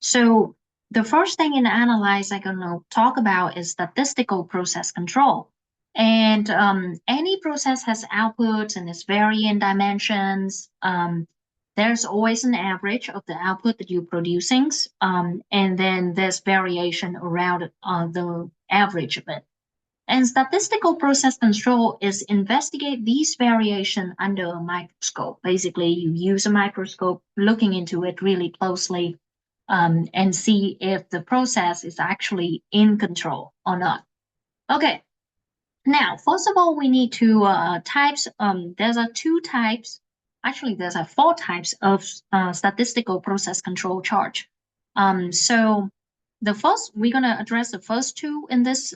So the first thing in Analyze I'm going to talk about is statistical process control. And any process has outputs and it's varying dimensions. There's always an average of the output that you're producing. And then there's variation around the average of it. And statistical process control is investigate these variation under a microscope. Basically, you use a microscope looking into it really closely and see if the process is actually in control or not. Okay, now, first of all, we need to types. There's two types. Actually, there's four types of statistical process control chart. So the first, we're gonna address the first two in this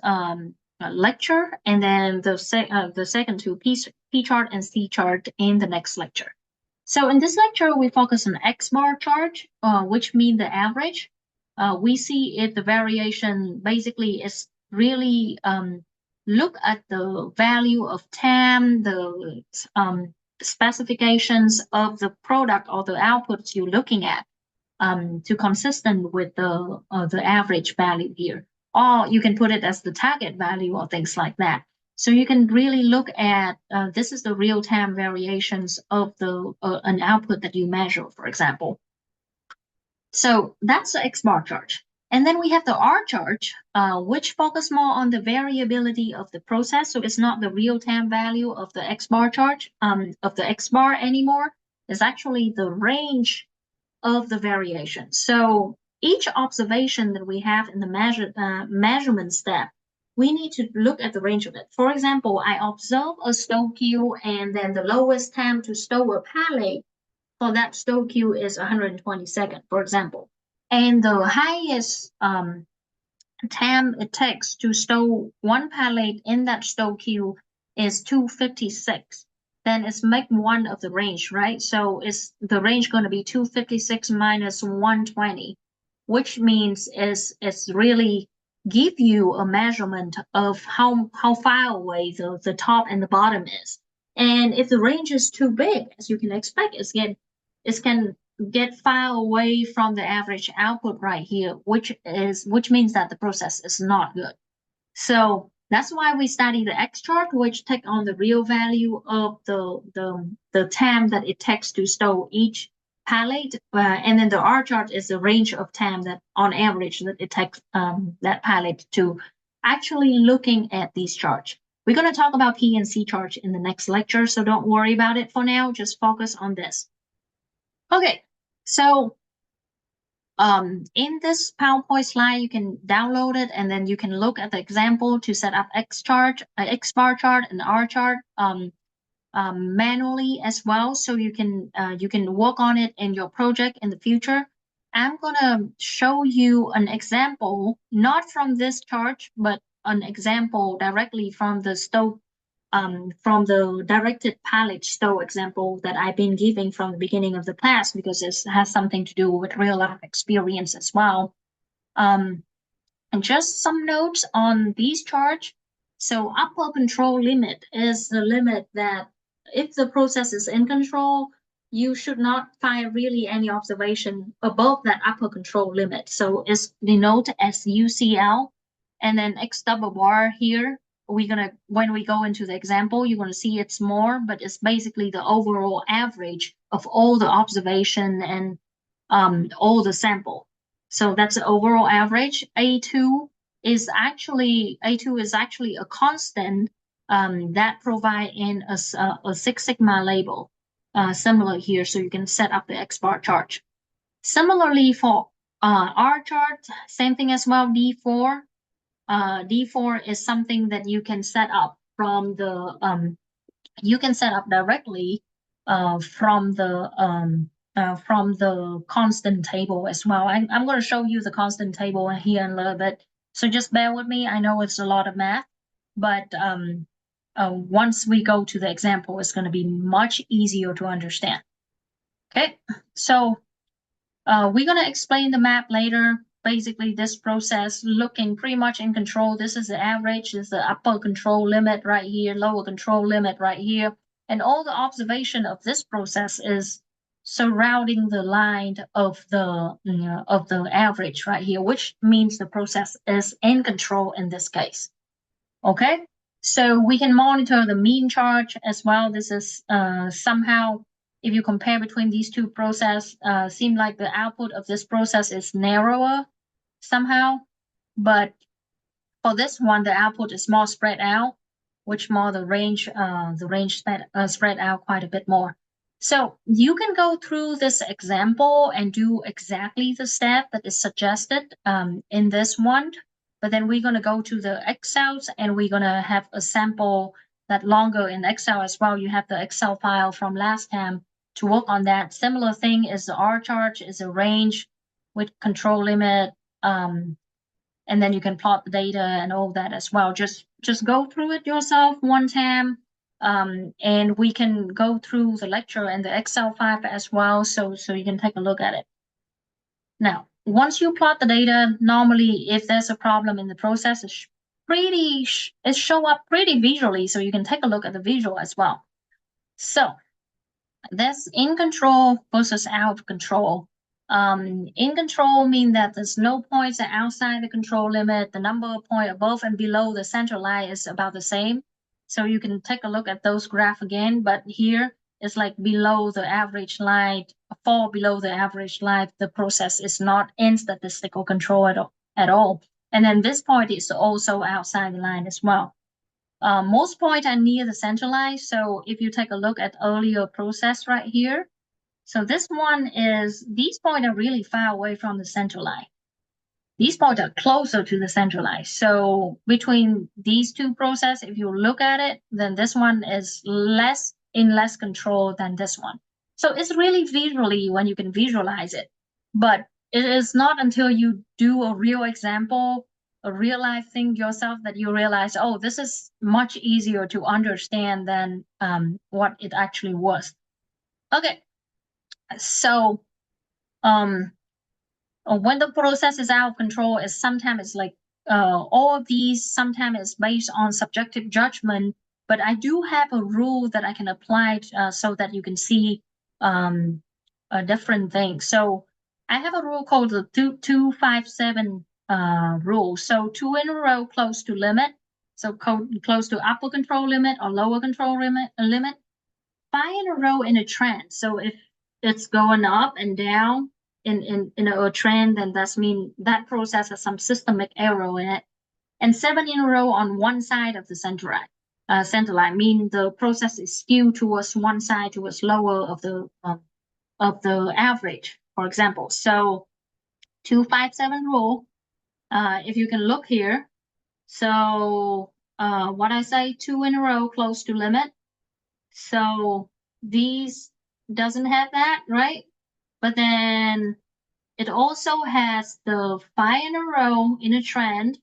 lecture, and then the second two, P chart and C chart, in the next lecture. So in this lecture, we focus on X bar chart, which means the average. We see if the variation basically is really look at the value of TAM, the specifications of the product or the outputs you're looking at to consistent with the average value here. Or you can put it as the target value or things like that. So you can really look at, this is the real-time variations of the an output that you measure, for example. So that's the X bar chart. And then we have the R chart, which focus more on the variability of the process. So it's not the real-time value of the X bar chart, of the X bar anymore. It's actually the range of the variation. So each observation that we have in the measurement step, we need to look at the range of it. For example, I observe a stow queue, and then the lowest time to stow a pallet for that stow queue is 120 seconds, for example. And the highest time it takes to stow one pallet in that stow queue is 256. Then it's make one of the range, right? So is the range going to be 256 minus 120, which means it's really give you a measurement of how far away the top and the bottom is. And if the range is too big, as you can expect, it can get far away from the average output right here, which means that the process is not good. So that's why we study the X chart, which take on the real value of the time that it takes to stow each pallet, and then the R chart is the range of time that on average that it takes that pallet to actually looking at these charts. We're going to talk about P and C charts in the next lecture, so don't worry about it for now. Just focus on this. Okay, so in this PowerPoint slide, you can download it, and then you can look at the example to set up X bar chart and R chart manually as well. So you can work on it in your project in the future. I'm gonna show you an example, not from this chart, but an example directly from the stow, from the directed pallet stow example that I've been giving from the beginning of the class, because this has something to do with real life experience as well. And just some notes on these charts. So upper control limit is the limit that if the process is in control, you should not find really any observation above that upper control limit. So it's denoted as UCL, and then X double bar here. When we go into the example, you're gonna see it's more, but it's basically the overall average of all the observation and all the sample. So that's the overall average. A2 is actually a constant that provide in a Six Sigma label, similar here. So you can set up the X bar chart. Similarly for R chart, same thing as well. D4. D4 is something that you can set up from the directly from the constant table as well. I'm going to show you the constant table here in a little bit, so just bear with me. I know it's a lot of math, but once we go to the example, it's going to be much easier to understand. Okay, so we're going to explain the map later. Basically, this process looking pretty much in control. This is the average, this is the upper control limit right here, lower control limit right here. And all the observation of this process is surrounding the line of the average right here, which means the process is in control in this case. Okay, so we can monitor the mean charge as well. This is somehow, if you compare between these two processes, seem like the output of this process is narrower somehow, but for this one, the output is more spread out, which more the range spread out quite a bit more. So you can go through this example and do exactly the step that is suggested in this one. But then we're going to go to the Excels and we're going to have a sample that longer in Excel as well. You have the Excel file from last time to work on that. Similar thing is the R chart is a range with control limit. And then you can plot the data and all that as well. Just go through it yourself one time. And we can go through the lecture and the Excel file as well, so you can take a look at it. Now, once you plot the data, normally if there's a problem in the process, it show up pretty visually, so you can take a look at the visual as well. So that's in control versus out of control. In control mean that there's no points outside the control limit. The number of points above and below the center line is about the same. So you can take a look at those graph again, but here it's like below the average line, fall below the average line, the process is not in statistical control at all. And then this point is also outside the line as well. Most points are near the center line. So if you take a look at earlier process right here, so this one is, these points are really far away from the center line. These points are closer to the center line. So between these two processes, if you look at it, then this one is less control than this one. So it's really visually when you can visualize it. But it is not until you do a real example, a real life thing yourself, that you realize, oh, this is much easier to understand than what it actually was. Okay. So when the process is out of control, is sometimes it's like all of these sometimes is based on subjective judgment, but I do have a rule that I can apply so that you can see a different thing. So I have a rule called the 257 rule. So 2 in a row close to limit, so close to upper control limit or lower control limit, 5 in a row in a trend. So if it's going up and down in a trend, then that means that process has some systemic error in it. And 7 in a row on one side of the center line mean the process is skewed towards one side, towards lower of the average, for example. So 257 rule, if you can look here, so what I say, 2 in a row close to limit. So these doesn't have that, right? But then it also has the 5 in a row in a trend,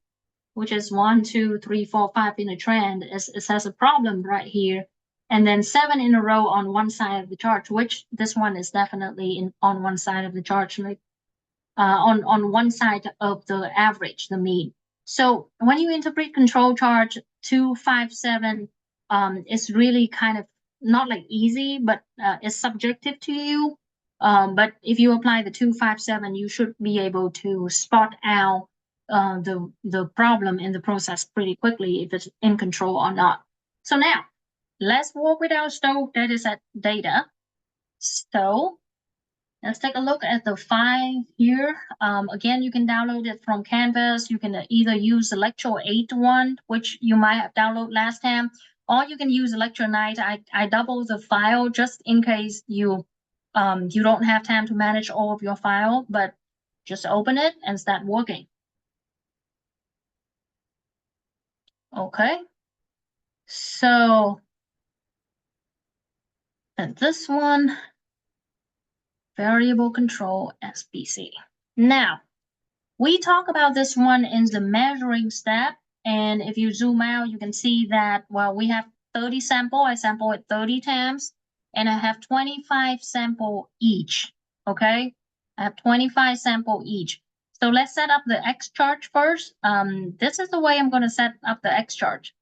which is 1, 2, 3, 4, 5 in a trend. It has a problem right here. And then 7 in a row on one side of the chart, which this one is definitely on one side of the chart, like on one side of the average, the mean. So when you interpret control chart 257, it's really kind of not like easy, but it's subjective to you. But if you apply the 257, you should be able to spot out the problem in the process pretty quickly if it's in control or not. So now let's work with our stored dataset data. So let's take a look at the file here. Again, you can download it from Canvas. You can either use the Lecture 8 one, which you might have downloaded last time, or you can use Lecture 9. I double the file just in case you don't have time to manage all of your file, but just open it and start working. Okay. So, and this one, variable control SBC. Now, we talk about this one in the measuring step. And if you zoom out, you can see that, well, we have 30 sample. I sample it 30 times. And I have 25 sample each, okay? I have 25 sample each. So let's set up the X chart first. This is the way I'm going to set up the X chart.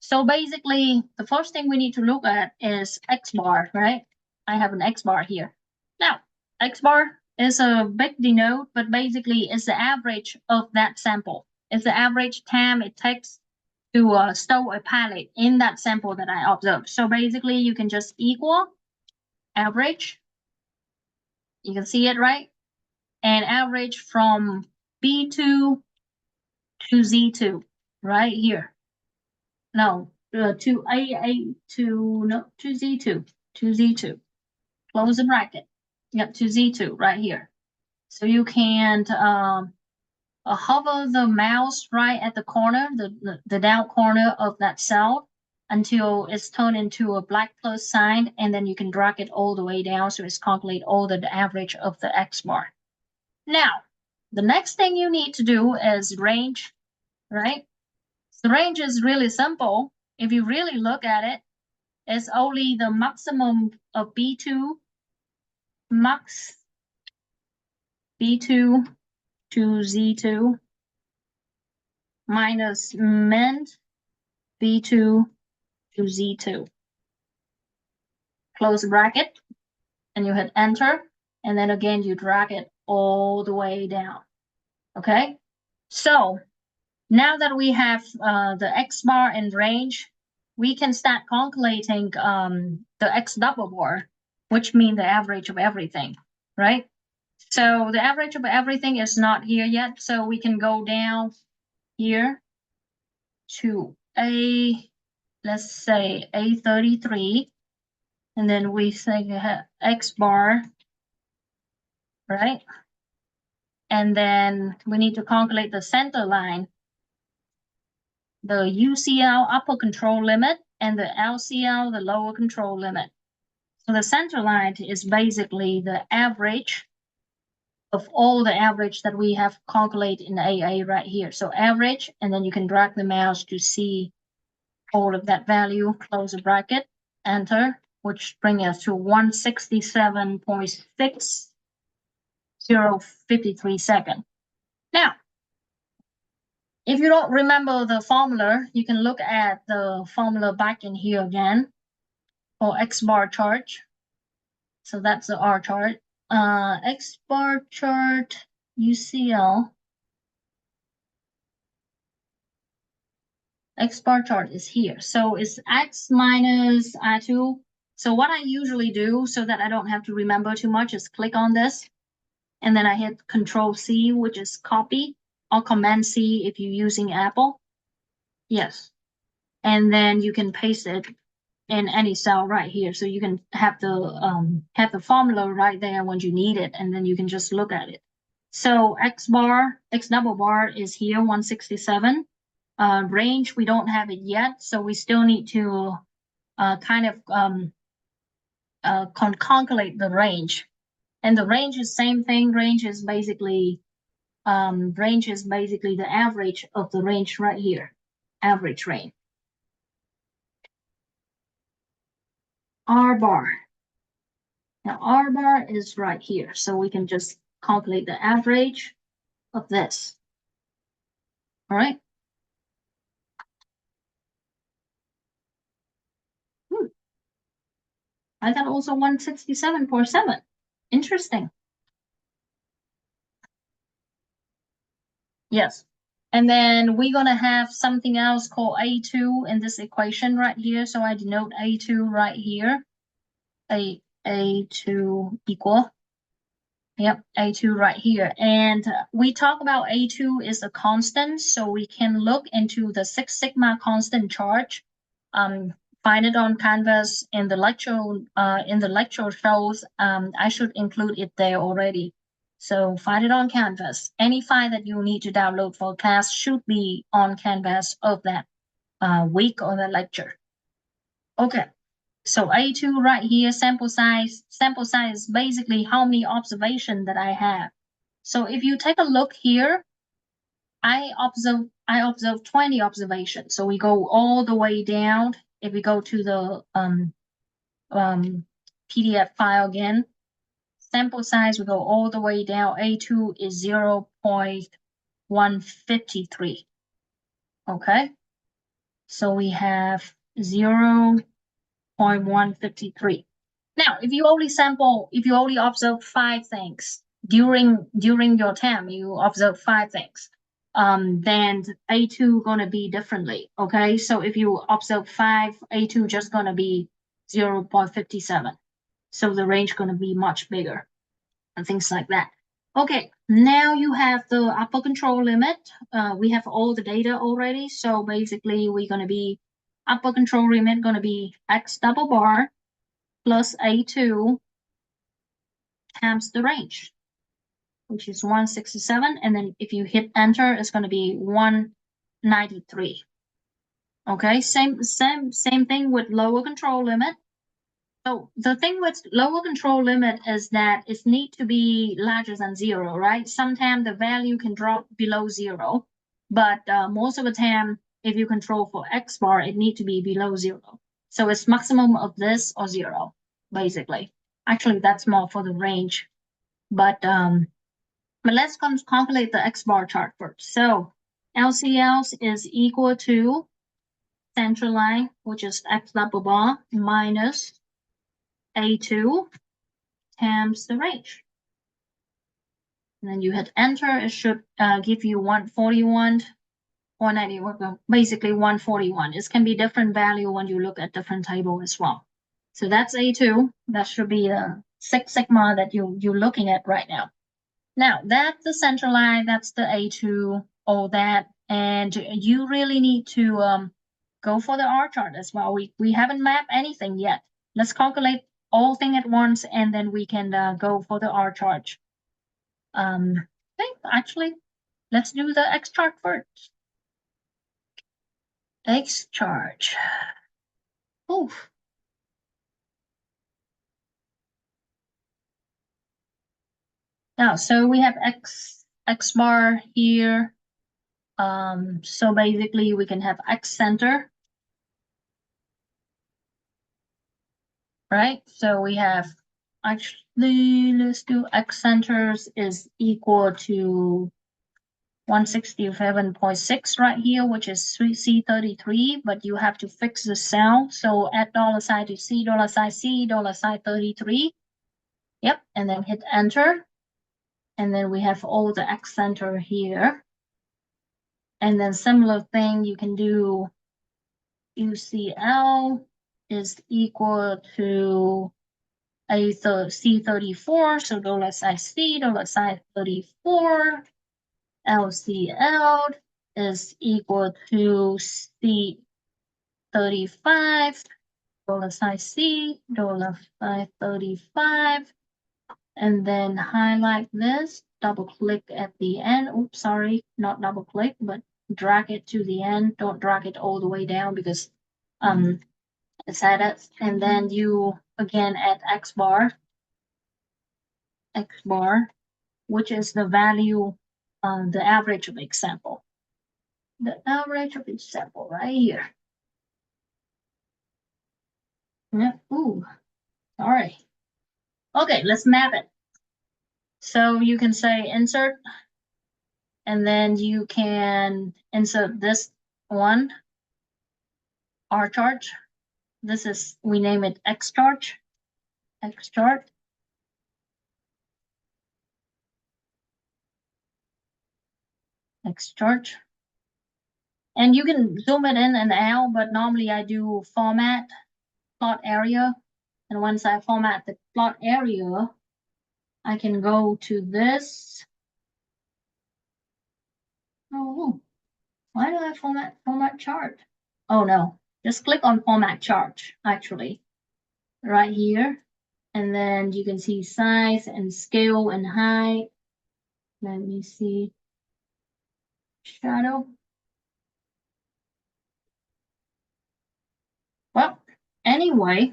So basically, the first thing we need to look at is X bar, right? I have an X bar here. X bar is a big denote, but basically it's the average of that sample. It's the average time it takes to store a palette in that sample that I observed. So basically you can just equal average. You can see it, right? And average from B2 to Z2 right here. No, to AA to, no, to Z2, to Z2. Close the bracket. Yep, to Z2 right here. So you can hover the mouse right at the corner, the down corner of that cell until it's turned into a black plus sign, and then you can drag it all the way down so it's calculate all the average of the X bar. Now, the next thing you need to do is range, right? The range is really simple. If you really look at it, it's only the maximum of B2, max B2 to Z2 minus min B2 to Z2. Close the bracket and you hit enter. And then again, you drag it all the way down. Okay. So now that we have the X bar and range, we can start calculating the X double bar, which means the average of everything, right? So the average of everything is not here yet. So we can go down here to let's say A33. And then we say X bar, right? And then we need to calculate the center line, the UCL upper control limit, and the LCL, the lower control limit. So the center line is basically the average of all the average that we have calculated in AA right here. So average, and then you can drag the mouse to see all of that value, close the bracket, enter, which brings us to 167.6053 seconds. Now, if you don't remember the formula, you can look at the formula back in here again for X bar chart. So that's the R chart. X bar chart UCL. X bar chart is here. So it's X minus I2. So what I usually do so that I don't have to remember too much is click on this. And then I hit Control C, which is copy, or Command C if you're using Apple. Yes. And then you can paste it in any cell right here. So you can have the formula right there when you need it, and then you can just look at it. So X double bar is here, 167. Range, we don't have it yet, so we still need to calculate the range. And the range is same thing. Range is basically the average of the range right here, average range. R bar. Now R bar is right here, so we can just calculate the average of this. All right. I got also 167.7. Interesting. Yes. And then we're going to have something else called A2 in this equation right here. So I denote A2 right here. A2 equal. Yep, A2 right here. And we talk about A2 is a constant. So we can look into the Six Sigma constant charge. Find it on Canvas in the lecture shows. I should include it there already. So find it on Canvas. Any file that you need to download for class should be on Canvas of that week or the lecture. Okay, so A2 right here, sample size. Sample size is basically how many observations that I have. So if you take a look here, I observe 20 observations. So we go all the way down. If we go to the PDF file again, sample size, we go all the way down. A2 is 0.153. Okay, so we have 0.153. Now, if you only observe 5 things during your term, you observe 5 things, then A2 gonna be differently. Okay, so if you observe 5, A2 just gonna be 0.57. So the range gonna be much bigger and things like that. Okay, now you have the upper control limit. We have all the data already. So basically we're gonna be upper control limit gonna be X double bar plus A2 times the range, which is 167. And then if you hit enter, it's going to be 193. Okay, same thing with lower control limit. So the thing with lower control limit is that it needs to be larger than 0, right? Sometimes the value can drop below 0, but most of the time, if you control for X bar, it needs to be below 0. So it's maximum of this or 0, basically. Actually, that's more for the range. But let's calculate the X bar chart first. So LCL is equal to central line, which is X double bar minus A2 times the range. And then you hit enter, it should give you 141 or 90, basically 141. It can be different value when you look at different table as well. So that's A2. That should be a 6 sigma that you're looking at right now. Now that's the central line, that's the A2, all that, and you really need to go for the R chart as well. We haven't mapped anything yet. Let's calculate all thing at once, and then we can go for the R chart. Okay, actually, let's do the X chart first. X chart. Oof. Now, so we have X bar here. So basically we can have X center. Right? So we have, actually, let's do X centers is equal to 167.6 right here, which is C33, but you have to fix the cell. So add $sign to C, $sign C, $sign 33. Yep, and then hit enter. And then we have all the X center here. And then similar thing, you can do UCL is equal to C34, so $sign C, $sign 34. LCL is equal to C35, $sign C, $sign 35. And then highlight this, double click at the end. Oops, sorry, not double click, but drag it to the end. Don't drag it all the way down because it's added. And then you again add X bar, which is the value, the average of example. The average of each sample right here. Yeah. Ooh, sorry. Okay, let's map it. So you can say insert, and then you can insert this one, R chart. This is, we name it X chart. X chart. X chart. And you can zoom it in and out, but normally I do format, plot area. And once I format the plot area, I can go to this. Oh, why do I format chart? Oh no, just click on format chart, actually, right here. And then you can see size and scale and height. Let me see. Shadow. Well, anyway,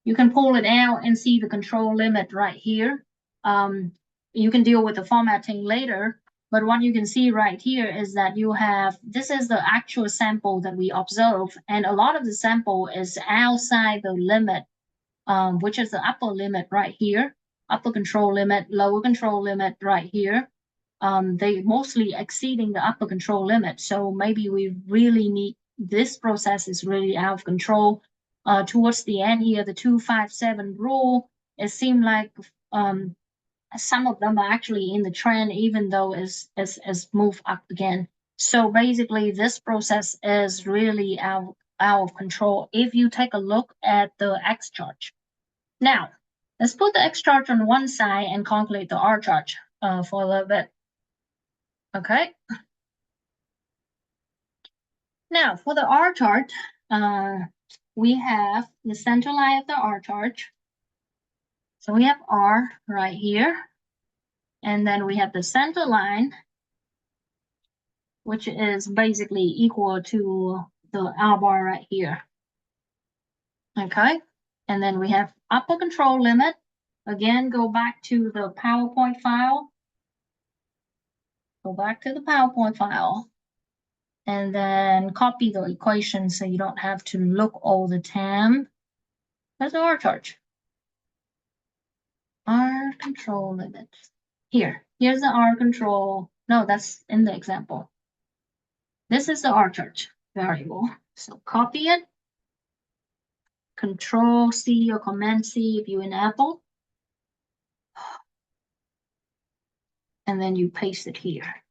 you can pull it out and see the control limit right here. You can deal with the formatting later, but what you can see right here is that you have, this is the actual sample that we observe, and a lot of the sample is outside the limit, which is the upper limit right here, upper control limit, lower control limit right here. They mostly exceeding the upper control limit. So maybe we really need, this process is really out of control. towards the end here, the 257 rule, it seemed like some of them are actually in the trend, even though it's moved up again. So basically, this process is really out of control if you take a look at the X chart. Now, let's put the X chart on one side and calculate the R chart for a little bit. Okay. Now, for the R chart, we have the center line of the R chart. So we have R right here. And then we have the center line, which is basically equal to the R bar right here. Okay. And then we have upper control limit. Again, go back to the PowerPoint file. Go back to the PowerPoint file. And then copy the equation so you don't have to look all the time. That's the R chart. R control limit. Here's the R control. No, that's in the example. This is the R chart variable. So copy it. Control C or Command C if you're in Apple. And then you paste it here.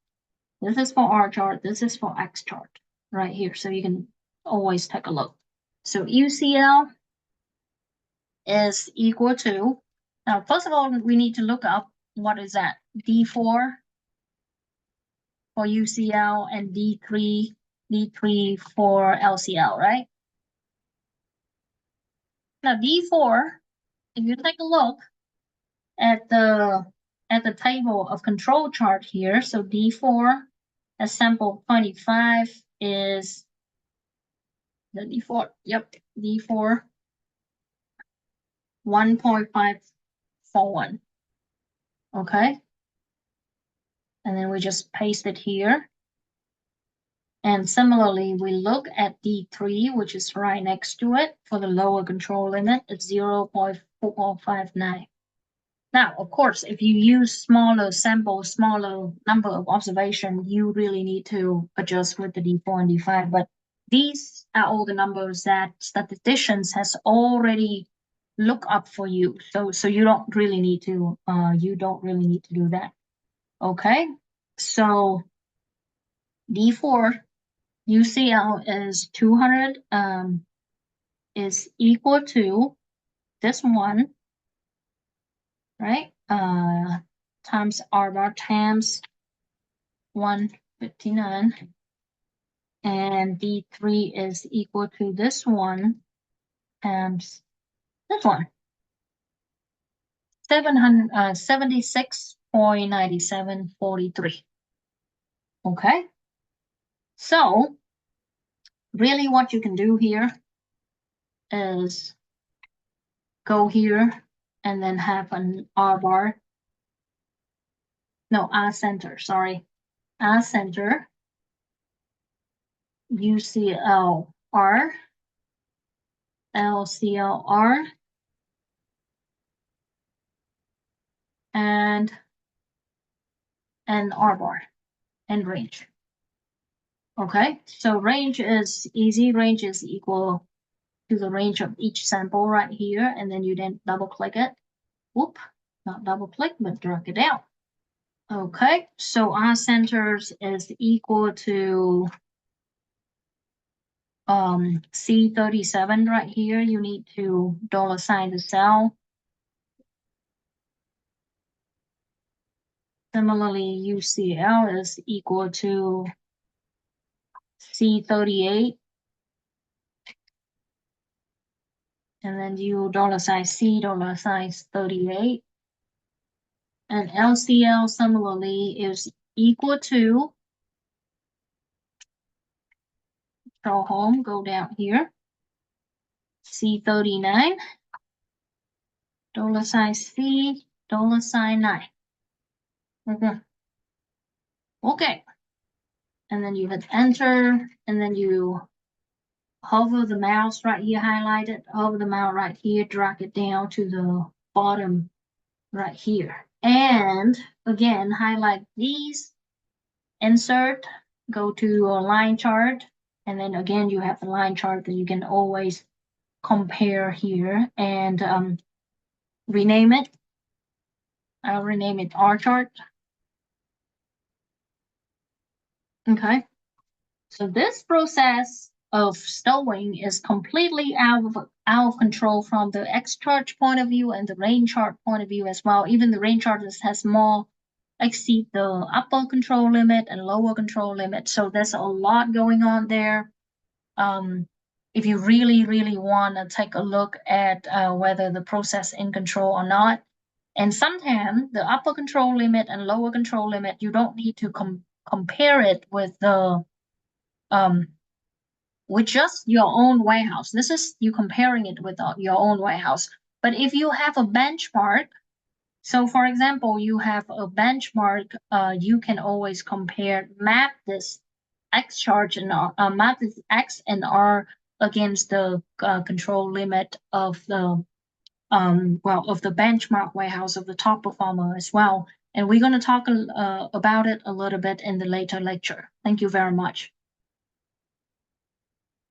This is for R chart. This is for X chart right here. So you can always take a look. So UCL is equal to, now first of all, we need to look up what is that? D4 for UCL and D3 for LCL, right? Now D4, if you take a look at the table of control chart here, so D4 as sample 25 is the D4, yep, D4 1.541. Okay. And then we just paste it here. And similarly, we look at D3, which is right next to it for the lower control limit, it's 0.459. Now, of course, if you use smaller sample, smaller number of observation, you really need to adjust with the D4 and D5. But these are all the numbers that statisticians has already looked up for you. So you don't really need to do that. Okay, so D4 UCL is 200 is equal to this one, right? Times R bar times 159. And D3 is equal to this one times this one. 76.9743. Okay. So really what you can do here is go here and then have an R bar. No, R center, sorry. R center, UCL R, LCL R, and R bar and range. Okay, so range is easy. Range is equal to the range of each sample right here, and then you then double click it. Whoop, not double click, but drag it out. Okay, so R centers is equal to C37 right here. You need to $sign the cell. Similarly, UCL is equal to C38. And then you $sign C, $sign 38. And LCL similarly is equal to, go home, go down here, C39, $sign C, $sign 9. Okay. And then you hit enter, and then you hover the mouse right here, highlight it, hover the mouse right here, drag it down to the bottom right here. And again, highlight these, insert, go to your line chart, and then again, you have the line chart that you can always compare here and rename it. I'll rename it R chart. Okay. So this process of stowing is completely out of control from the X chart point of view and the rain chart point of view as well. Even the rain chart has more exceed the upper control limit and lower control limit. So there's a lot going on there. If you really want to take a look at whether the process in control or not. And sometimes the upper control limit and lower control limit, you don't need to compare it with the with just your own warehouse. This is you comparing it with your own warehouse. But if you have a benchmark, so for example, you have a benchmark, you can always map this X chart and map this X and R against the control limit of the of the benchmark warehouse of the top performer as well. And we're going to talk about it a little bit in the later lecture. Thank you very much.